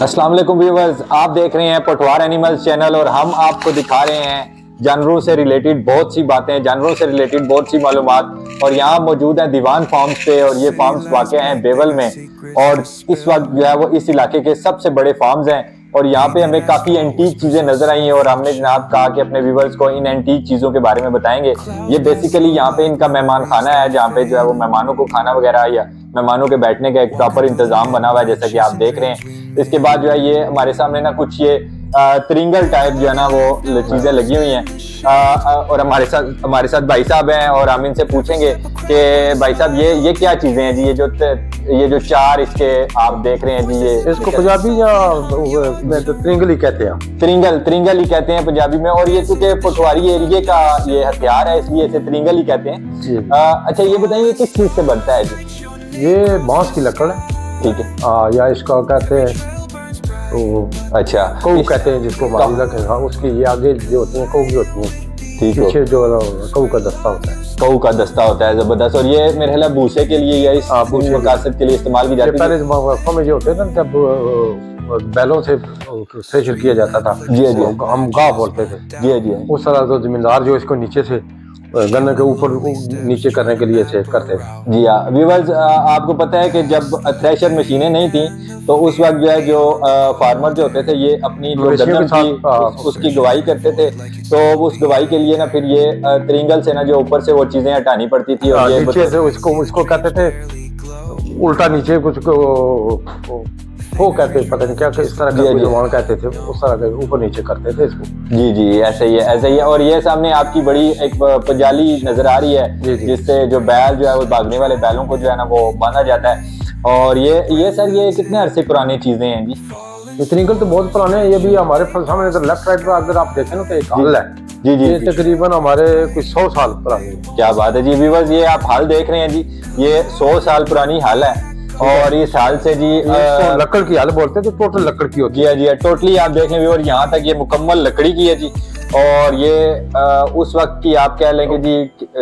अस्सलाम वालेकुम व्यूअर्स, आप देख रहे हैं पटवार एनिमल्स चैनल और हम आपको दिखा रहे हैं जानवरों से रिलेटेड बहुत सी बातें, जानवरों से रिलेटेड बहुत सी मालूमात। और यहाँ मौजूद है दीवान फार्म्स पे और ये फार्म्स वाक़ हैं बेवल में और इस वक्त जो है वो इस इलाके के सबसे बड़े फार्म्स हैं। और यहाँ पे हमें काफ़ी एंटीक चीज़ें नजर आई हैं और हमने जनाब कहा कि अपने व्यूवर्स को इन एंटीक चीज़ों के बारे में बताएंगे। ये बेसिकली यहाँ पे इनका मेहमान खाना है जहाँ पे जो है वो मेहमानों को खाना वगैरह या मेहमानों के बैठने का एक प्रॉपर इंतजाम बना हुआ है जैसा कि आप देख रहे हैं। इसके बाद जो है ये हमारे सामने ना कुछ ये त्रिंगल टाइप जो है ना वो चीजें लगी हुई हैं और हमारे साथ भाई साहब हैं और हम इनसे पूछेंगे कि भाई साहब ये क्या चीजें हैं जी, ये जो चार इसके आप देख रहे हैं जी, ये इसको पंजाबी या तो त्रिंगल ही कहते हैं। त्रिंगल ही कहते हैं पंजाबी में। और ये चूंकि पटवारी एरिया का ये हथियार है इसलिए इसे त्रिंगल ही कहते हैं। अच्छा ये बताइए किस चीज से बनता है जी? ये बांस की लकड़ है, ठीक है। या इसका कहते हैं अच्छा कऊ कहते हैं जिसको उसकी ये आगे जो होती है कऊ की होती है, ठीक है, पीछे जो कऊ का दस्ता होता है। कऊ का दस्ता होता है, जबरदस्त। और ये मेरे ख्याल भूसे के लिए या इस मकासद के लिए इस्तेमाल की जाती है। पहले वक्फों में जो होते थे ना जब बैलों से थ्रेशर किया जाता था, जी जी, हम गाँव बोलते थे, जी जी, उस तरह तो जमींदार जो इसको नीचे से गन्ने के ऊपर नीचे करने के लिए से करते थे। जी हाँ व्यूअर्स, आपको पता है कि जब थ्रेशर मशीनें नहीं थी तो उस वक्त जो है जो फार्मर जो होते थे ये अपनी जो गन्नम की उसकी गवाही करते थे। तो उस गवाही के लिए ना फिर ये त्रिंगल से ना जो ऊपर से वो चीजें हटानी पड़ती थी और ये नीचे से उसको कहते थे उल्टा नीचे कुछ वो कहते पता नहीं क्या इस तरह का जवान कहते थे, उस तरह के ऊपर नीचे करते थे इसको। जी जी ऐसे ही है, ऐसे ही है। और ये सामने आपकी बड़ी एक पंजाली नजर आ रही है जिससे जो बैल जो है वो भागने वाले बैलों को जो है ना वो बांधा जाता है। और ये सर ये कितने अरसे पुरानी चीजें हैं जी? ये त्रिंगल तो बहुत पुराने हैं। ये भी हमारे सामने इधर लेफ्ट राइट में अगर आप देखें ना तो एक हल है जी जी, ये तकरीबन हमारे कुछ 100 साल पुरानी। क्या बात है जी व्यूअर्स, ये आप हाल देख रहे हैं जी, ये 100 साल पुरानी हाल है। और इस हाल से जी लकड़ की हाल बोलते हैं, तो टोटल लकड़ की होती है जी, टोटली आप देखें व्यूअर यहाँ तक ये मुकम्मल लकड़ी की है जी। और ये उस वक्त की आप कह लेंगे जी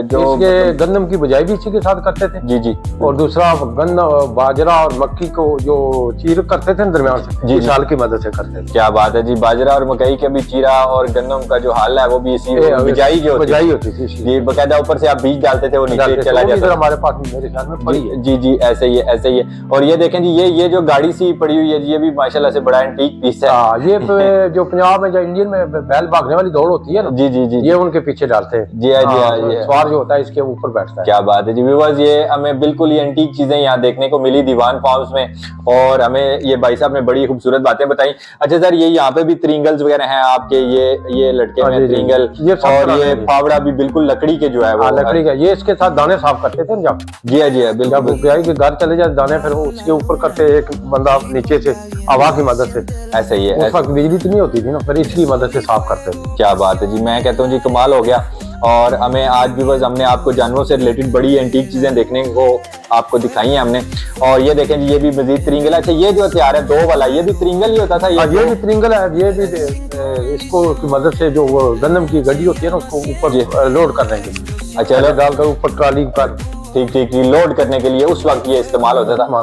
जो इसके गंदम की बुझाई भी इसी के साथ करते थे जी जी। और दूसरा गन्ना बाजरा और मक्की को जो चीर करते थे दरमियान से जी साल की मदद से करते थे। क्या बात है जी, बाजरा और मकई के भी चीरा और गन्नम का जो हाल है वो भी इसी बिजाई जो बिजाई होती थी जी, बकायदा ऊपर से आप बीज डालते थे वो नीचे चला जाता। हमारे पास मेरे ख्याल में पड़ी है जी जी, ऐसे ही है, ऐसे ही है। और ये देखें जी ये जो गाड़ी सी पड़ी हुई है जी, ये भी माशाल्लाह से बड़ा एंटीक पीस है। ये जो पंजाब में जो इंडियन में बैल भागने वाली दौड़ होती है ना, जी जी जी, ये उनके पीछे डालते हैं। जी जी, सवार जो होता है इसके ऊपर बैठता है। क्या बात है जी व्यूअर्स, ये हमें बिल्कुल ही एंटीक चीजें यहाँ देखने को मिली दीवान फार्म्स में और हमें ये भाई साहब ने बड़ी खूबसूरत बातें बताई। अच्छा सर, ये यहाँ पे भी त्रिंगल्स वगैरह हैं आपके, ये लटके में त्रिंगल और ये फावड़ा भी बिल्कुल लकड़ी के जो है वो लकड़ी का। ये इसके साथ दाने साफ करते थे जब जी जी बिल्कुल के घर चले जाते दाने, फिर उसके ऊपर करते एक बंदा नीचे से हवा की मदद से। ऐसे ही है, उस वक्त बिजली तो नहीं होती थी ना, फिर इसकी मदद से साफ करते थे। क्या बात है जी, मैं कहता हूँ जी कमाल हो गया। और हमें आज भी बस हमने आपको जानवरों से रिलेटेड बड़ी एंटीक चीजें देखने को आपको दिखाई हैं हमने। और ये देखें जी, ये भी मजीद त्रिंगल। अच्छा ये जो हथियार है दो वाला, ये भी त्रिंगल ही होता था? ये भी त्रिंगल है, ये भी इसको की मदद से जो गन्नम की गड्डी होती है ना उसको ऊपर लोड करने के लिए, अच्छा डालकर ऊपर ट्राली पर ठीक लोड करने के लिए उस वक्त ये इस्तेमाल होता था।